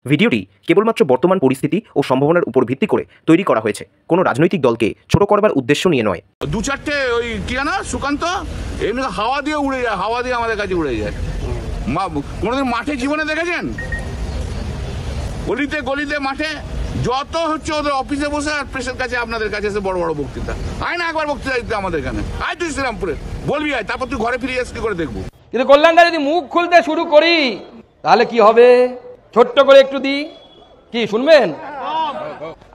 ভিডিওটি কেবলমাত্র বর্তমান পরিস্থিতি ও সম্ভাবনার উপর ভিত্তি করে তৈরি করা হয়েছে, কোনো রাজনৈতিক দলকে ছোট করবার উদ্দেশ্য নিয়ে নয়। দু চারটে ওই কি না সুকান্ত এমনি হাওয়া দিয়ে উড়ে যায়, হাওয়া দিয়ে আমাদের কাছে উড়ে যায়। কোনোদিন মাঠে জীবনে দেখেছেন? গলিতে গলিতে মাঠে যত হচ্ছে ওদের অফিসে বসে আর প্রেসের কাছে আপনাদের কাছে এসে বড় বড় বক্তৃতা। আয় না একবার বক্তৃতা দিতে আমাদের এখানে, আয় তুই শ্রীরামপুরে বলবি, আয় তারপর তুই ঘরে ফিরে এসে কি করে দেখবো। কিন্তু কল্যাণদা যদি মুখ খুলতে শুরু করি তাহলে কি হবে? ছোট্ট করে একটু দিই, কি শুনবেন?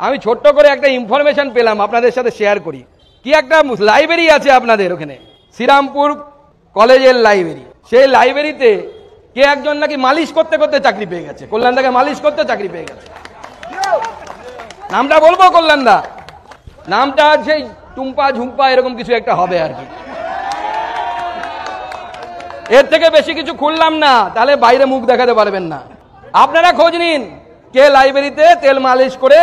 আমি ছোট্ট করে একটা ইনফরমেশন পেলাম, আপনাদের সাথে শেয়ার করি। কি একটা লাইব্রেরি আছে আপনাদের ওখানে, শ্রীরামপুর কলেজের লাইব্রেরি। সেই লাইব্রেরিতে কে একজন নাকি মালিশ করতে করতে চাকরি পেয়ে গেছে। কল্যাণদাকে মালিশ করতে চাকরি পেয়ে গেছে। নামটা বলবো কল্যাণদা? নামটা সেই টুম্পা ঝুম্পা এরকম কিছু একটা হবে আর কি। এর থেকে বেশি কিছু খুললাম না, তাহলে বাইরে মুখ দেখাতে পারবেন না। আপনারা খোঁজ নিন কে লাইব্রেরিতে তেল মালিশ করে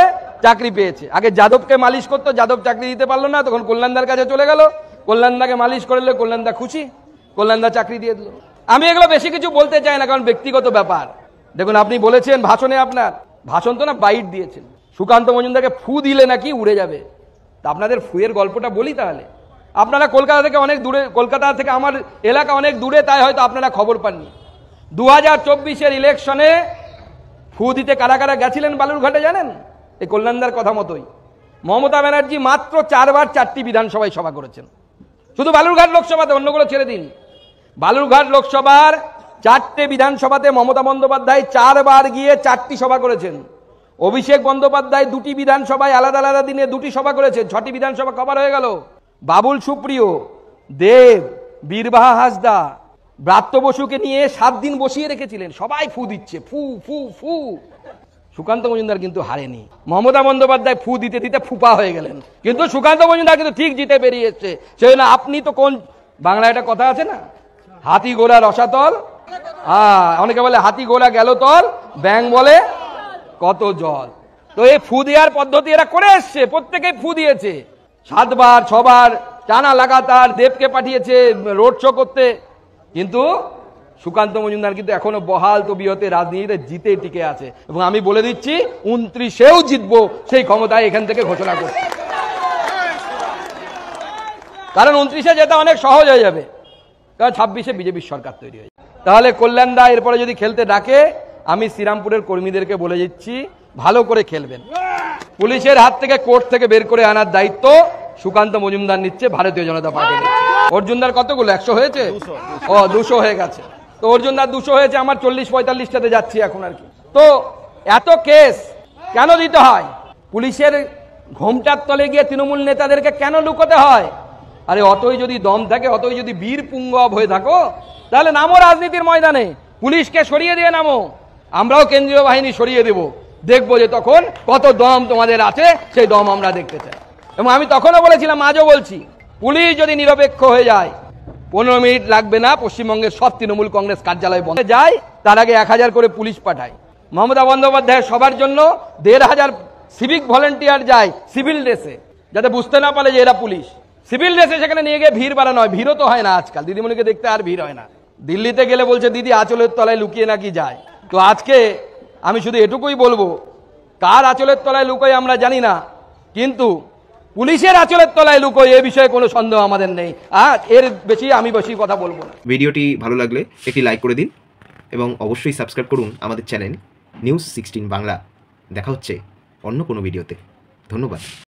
চাকরি পেয়েছে। আগে যাদবকে মালিশ করতো, যাদব চাকরি দিতে পারলো না, তখন কল্যাণদার কাছে চলে গেল। কল্যাণদাকে মালিশ করলে কল্যাণদা খুশি, কল্যাণদা চাকরি দিয়ে দিল। আমি এগুলো বেশি কিছু বলতে চাই না, কারণ ব্যক্তিগত ব্যাপার। দেখুন, আপনি বলেছেন ভাষণে, আপনার ভাষণ তো না বাইট দিয়েছেন, সুকান্ত মজুমদারকে ফু দিলে নাকি উড়ে যাবে। তা আপনাদের ফুয়ের গল্পটা বলি তাহলে। আপনারা কলকাতা থেকে অনেক দূরে, কলকাতা থেকে আমার এলাকা অনেক দূরে, তাই হয়তো আপনারা খবর পাননি। 2024-এর ইলেকশনে ফু দিতে কারা কারা গেছিলেন বালুরঘাটে জানেন? এই কল্যাণদার কথা মতোই মমতা ব্যানার্জি মাত্র 4 বার 4টি বিধানসভায় সভা করেছেন। শুধু বালুরঘাট লোকসভাতে, অন্যগুলো ছেড়ে দিন। বালুরঘাট লোকসভার 4টে বিধানসভাতে মমতা বন্দ্যোপাধ্যায় 4 বার গিয়ে 4টি সভা করেছেন। অভিষেক বন্দ্যোপাধ্যায় 2টি বিধানসভায় আলাদা আলাদা দিনে 2টি সভা করেছেন। 6টি বিধানসভা কভার হয়ে গেল। বাবুল সুপ্রিয়, দেব, বীরবাহা হাসদা, ব্রাত্য বসুকে নিয়ে 7 দিন বসিয়ে রেখেছিলেন। সবাই ফু দিচ্ছে, ফু ফু ফু। সুকান্ত মজুমদার কিন্তু হারেনি। মমতা বন্দ্যোপাধ্যায় ফু দিতে দিতে ফুপা হয়ে গেলেন, কিন্তু সুকান্ত মজুমদার কিন্তু ঠিক জিতে বেরিয়ে এসছে। সেই না, আপনি তো কোন বাংলায় একটা কথা আছে না, হাতি গোলা রসাতল। অনেকে বলে হাতি গোলা গেল তল, ব্যাং বলে কত জল। তো এই ফু দেওয়ার পদ্ধতি এরা করে এসছে, প্রত্যেকেই ফু দিয়েছে। 7 বার 6 বার টানা লাগাতার দেবকে পাঠিয়েছে রোড শো করতে। কিন্তু সুকান্ত মজুমদার কিন্তু এখনো বহাল তবিয়তে রাজনীতিতে জিতে টিকে আছে। এবং আমি বলে দিচ্ছি 29-এও জিতবো, সেই ক্ষমতায় এখান থেকে ঘোষণা করছি। কারণ 29-এ যেটা অনেক সহজ হয়ে যাবে, কারণ 26-এ বিজেপির সরকার তৈরি হয়ে যাবে। তাহলে কল্যাণদা এরপরে যদি খেলতে ডাকে, আমি শ্রীরামপুরের কর্মীদেরকে বলে দিচ্ছি ভালো করে খেলবেন। পুলিশের হাত থেকে, কোর্ট থেকে বের করে আনার দায়িত্ব সুকান্ত মজুমদার নিচ্ছে, ভারতীয় জনতা পার্টি নিচ্ছে। অর্জুনদার কতগুলো 100 হয়েছে? 200 হয়ে গেছে। তো অর্জুনদার 200 হয়েছে, আমার 40-45টাতে যাচ্ছি এখন আর কি। তো এত কেস কেন দিতে হয়? পুলিশের ঘোমটার তলে গিয়ে তৃণমূল নেতাদেরকে কেন লুকোতে হয়? আরে অতই যদি দম থাকে, অতই যদি বীর পুঙ্গব হয়ে থাকো, তাহলে নামো রাজনীতির ময়দানে, পুলিশকে সরিয়ে দিয়ে নামো। আমরাও কেন্দ্রীয় বাহিনী সরিয়ে দেব, দেখবো যে তখন কত দম তোমাদের আছে, সেই দম আমরা দেখতে চাই। এবং আমি তখনও বলেছিলাম, আজও বলছি, পুলিশ যদি নিরপেক্ষ হয়ে যায়, 15 মিনিট লাগবে না পশ্চিমবঙ্গের সব তৃণমূল কংগ্রেস কার্যালয় বন্ধ যায়। তার আগে 1000 করে পুলিশ পাঠায়। মমতা বন্দ্যোপাধ্যায় সবার জন্য 1500 সিভিক ভলেন্টিয়ার যায় সিভিল ড্রেসে, যাতে বুঝতে না পারে যে এরা পুলিশ। সিভিল ড্রেসে সেখানে নিয়ে গিয়ে ভিড় বাড়ানো হয়। ভিড়ও তো হয় না আজকাল, দিদিমণিকে দেখতে আর ভিড় হয় না। দিল্লিতে গেলে বলছে দিদি আঁচলের তলায় লুকিয়ে নাকি যায়। তো আজকে আমি শুধু এটুকুই বলবো, কার আঁচলের তলায় লুকোয় আমরা জানি না, কিন্তু পুলিশের আঁচলের তলায় লুকোয় এ বিষয়ে কোনো সন্দেহ আমাদের নেই। আর এর আমি বেশি কথা বলবো না। ভিডিওটি ভালো লাগলে একটি লাইক করে দিন এবং অবশ্যই সাবস্ক্রাইব করুন আমাদের চ্যানেল নিউজ 16 বাংলা। দেখা হচ্ছে অন্য কোনো ভিডিওতে। ধন্যবাদ।